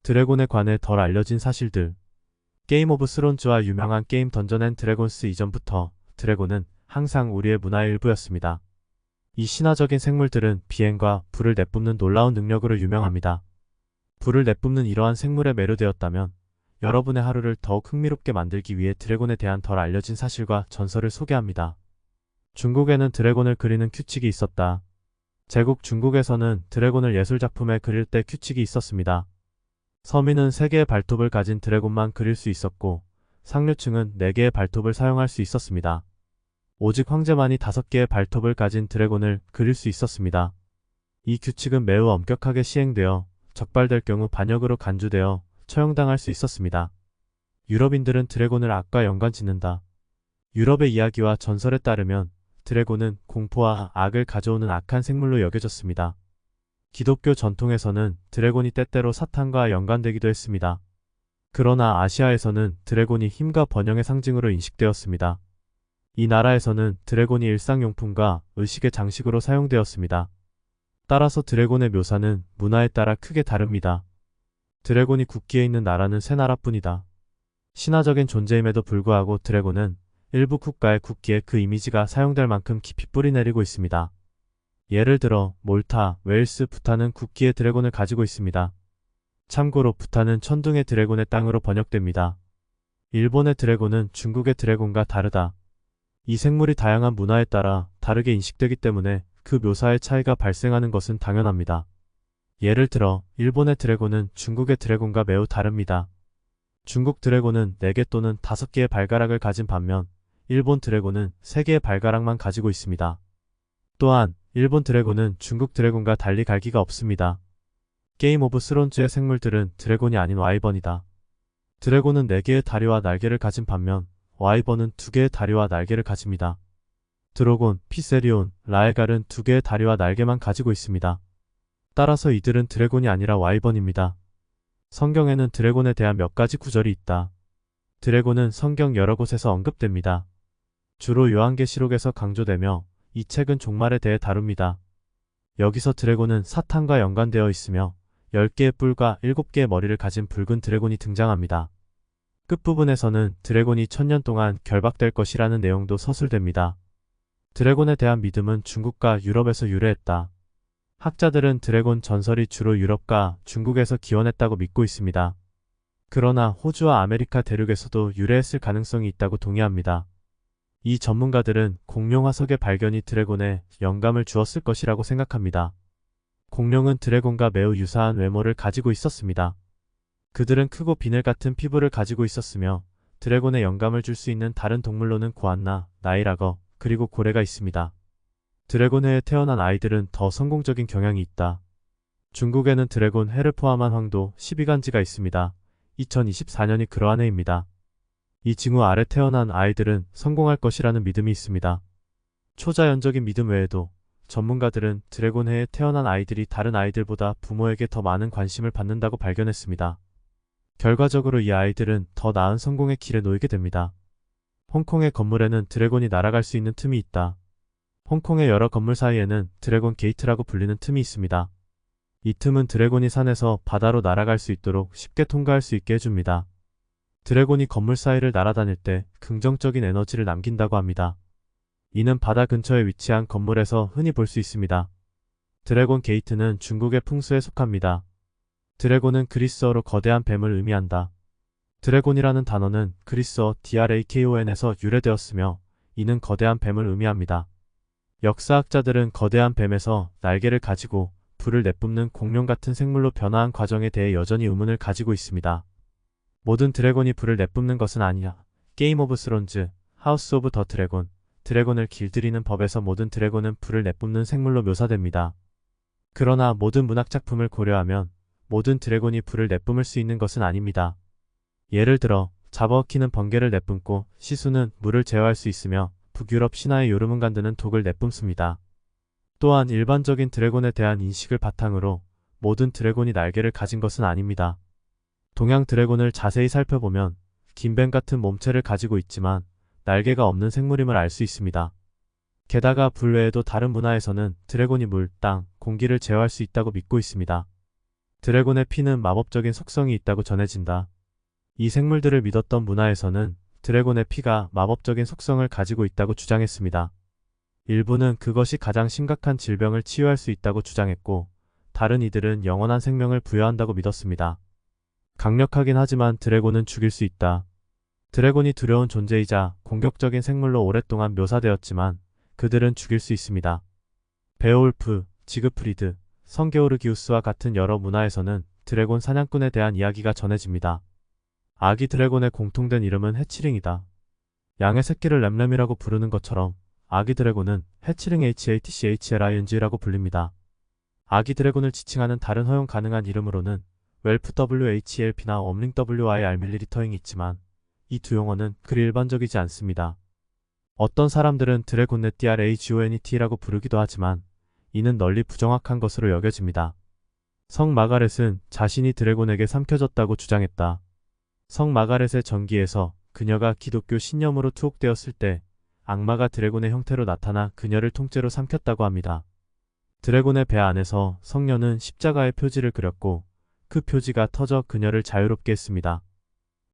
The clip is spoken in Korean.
드래곤에 관해 덜 알려진 사실들. 게임 오브 스론즈와 유명한 게임 던전 앤 드래곤스 이전부터 드래곤은 항상 우리의 문화의 일부였습니다. 이 신화적인 생물들은 비행과 불을 내뿜는 놀라운 능력으로 유명합니다. 불을 내뿜는 이러한 생물에 매료되었다면 여러분의 하루를 더욱 흥미롭게 만들기 위해 드래곤에 대한 덜 알려진 사실과 전설을 소개합니다. 중국에는 드래곤을 그리는 규칙이 있었다. 제국 중국에서는 드래곤을 예술작품에 그릴 때 규칙이 있었습니다. 서민은 3개의 발톱을 가진 드래곤만 그릴 수 있었고 상류층은 4개의 발톱을 사용할 수 있었습니다. 오직 황제만이 5개의 발톱을 가진 드래곤을 그릴 수 있었습니다. 이 규칙은 매우 엄격하게 시행되어 적발될 경우 반역으로 간주되어 처형당할 수 있었습니다. 유럽인들은 드래곤을 악과 연관짓는다. 유럽의 이야기와 전설에 따르면 드래곤은 공포와 악을 가져오는 악한 생물로 여겨졌습니다. 기독교 전통에서는 드래곤이 때때로 사탄과 연관되기도 했습니다. 그러나 아시아에서는 드래곤이 힘과 번영의 상징으로 인식되었습니다. 이 나라에서는 드래곤이 일상용품과 의식의 장식으로 사용되었습니다. 따라서 드래곤의 묘사는 문화에 따라 크게 다릅니다. 드래곤이 국기에 있는 나라는 3나라뿐이다. 신화적인 존재임에도 불구하고 드래곤은 일부 국가의 국기에 그 이미지가 사용될 만큼 깊이 뿌리내리고 있습니다. 예를 들어 몰타, 웨일스, 부탄은 국기에 드래곤을 가지고 있습니다. 참고로 부탄은 천둥의 드래곤의 땅으로 번역됩니다. 일본의 드래곤은 중국의 드래곤과 다르다. 이 생물이 다양한 문화에 따라 다르게 인식되기 때문에 그 묘사의 차이가 발생하는 것은 당연합니다. 예를 들어 일본의 드래곤은 중국의 드래곤과 매우 다릅니다. 중국 드래곤은 4개 또는 5개의 발가락을 가진 반면 일본 드래곤은 3개의 발가락만 가지고 있습니다. 또한 일본 드래곤은 중국 드래곤과 달리 갈기가 없습니다. 게임 오브 스론즈의 생물들은 드래곤이 아닌 와이번이다. 드래곤은 4개의 다리와 날개를 가진 반면 와이번은 2개의 다리와 날개를 가집니다. 드로곤, 피세리온, 라에갈은 2개의 다리와 날개만 가지고 있습니다. 따라서 이들은 드래곤이 아니라 와이번입니다. 성경에는 드래곤에 대한 몇 가지 구절이 있다. 드래곤은 성경 여러 곳에서 언급됩니다. 주로 요한계시록에서 강조되며 이 책은 종말에 대해 다룹니다. 여기서 드래곤은 사탄과 연관되어 있으며 10개의 뿔과 7개의 머리를 가진 붉은 드래곤이 등장합니다. 끝부분에서는 드래곤이 1000년 동안 결박될 것이라는 내용도 서술됩니다. 드래곤에 대한 믿음은 중국과 유럽에서 유래했다. 학자들은 드래곤 전설이 주로 유럽과 중국에서 기원했다고 믿고 있습니다. 그러나 호주와 아메리카 대륙에서도 유래했을 가능성이 있다고 동의합니다. 이 전문가들은 공룡 화석의 발견이 드래곤에 영감을 주었을 것이라고 생각합니다. 공룡은 드래곤과 매우 유사한 외모를 가지고 있었습니다. 그들은 크고 비늘 같은 피부를 가지고 있었으며 드래곤에 영감을 줄 수 있는 다른 동물로는 고안나, 나일악어, 그리고 고래가 있습니다. 드래곤회에 태어난 아이들은 더 성공적인 경향이 있다. 중국에는 드래곤 해를 포함한 황도 12간지가 있습니다. 2024년이 그러한 해입니다. 이 징후 아래 태어난 아이들은 성공할 것이라는 믿음이 있습니다. 초자연적인 믿음 외에도 전문가들은 드래곤해에 태어난 아이들이 다른 아이들보다 부모에게 더 많은 관심을 받는다고 발견했습니다. 결과적으로 이 아이들은 더 나은 성공의 길에 놓이게 됩니다. 홍콩의 건물에는 드래곤이 날아갈 수 있는 틈이 있다. 홍콩의 여러 건물 사이에는 드래곤 게이트라고 불리는 틈이 있습니다. 이 틈은 드래곤이 산에서 바다로 날아갈 수 있도록 쉽게 통과할 수 있게 해줍니다. 드래곤이 건물 사이를 날아다닐 때 긍정적인 에너지를 남긴다고 합니다. 이는 바다 근처에 위치한 건물에서 흔히 볼 수 있습니다. 드래곤 게이트는 중국의 풍수에 속합니다. 드래곤은 그리스어로 거대한 뱀을 의미한다. 드래곤이라는 단어는 그리스어 drakon에서 유래되었으며 이는 거대한 뱀을 의미합니다. 역사학자들은 거대한 뱀에서 날개를 가지고 불을 내뿜는 공룡 같은 생물로 변화한 과정에 대해 여전히 의문을 가지고 있습니다. 모든 드래곤이 불을 내뿜는 것은 아니야. 게임 오브 스론즈, 하우스 오브 더 드래곤, 드래곤을 길들이는 법에서 모든 드래곤은 불을 내뿜는 생물로 묘사됩니다. 그러나 모든 문학작품을 고려하면 모든 드래곤이 불을 내뿜을 수 있는 것은 아닙니다. 예를 들어 자버어키는 번개를 내뿜고 시수는 물을 제어할 수 있으며 북유럽 신화의 요르문간드는 독을 내뿜습니다. 또한 일반적인 드래곤에 대한 인식을 바탕으로 모든 드래곤이 날개를 가진 것은 아닙니다. 동양 드래곤을 자세히 살펴보면 긴 뱀 같은 몸체를 가지고 있지만 날개가 없는 생물임을 알 수 있습니다. 게다가 불 외에도 다른 문화에서는 드래곤이 물, 땅, 공기를 제어할 수 있다고 믿고 있습니다. 드래곤의 피는 마법적인 속성이 있다고 전해진다. 이 생물들을 믿었던 문화에서는 드래곤의 피가 마법적인 속성을 가지고 있다고 주장했습니다. 일부는 그것이 가장 심각한 질병을 치유할 수 있다고 주장했고, 다른 이들은 영원한 생명을 부여한다고 믿었습니다. 강력하긴 하지만 드래곤은 죽일 수 있다. 드래곤이 두려운 존재이자 공격적인 생물로 오랫동안 묘사되었지만 그들은 죽일 수 있습니다. 베오울프, 지그프리드, 성게오르기우스와 같은 여러 문화에서는 드래곤 사냥꾼에 대한 이야기가 전해집니다. 아기 드래곤의 공통된 이름은 해치링이다. 양의 새끼를 램램이라고 부르는 것처럼 아기 드래곤은 해치링 HATCHLING라고 불립니다. 아기 드래곤을 지칭하는 다른 허용 가능한 이름으로는 웰프 WHELP나 엄링 WIR 밀리리터잉이 있지만 이 두 용어는 그리 일반적이지 않습니다. 어떤 사람들은 드래곤넷 DRAGONET라고 부르기도 하지만 이는 널리 부정확한 것으로 여겨집니다. 성 마가렛은 자신이 드래곤에게 삼켜졌다고 주장했다. 성 마가렛의 전기에서 그녀가 기독교 신념으로 투옥되었을 때 악마가 드래곤의 형태로 나타나 그녀를 통째로 삼켰다고 합니다. 드래곤의 배 안에서 성녀는 십자가의 표지를 그렸고 그 표지가 터져 그녀를 자유롭게 했습니다.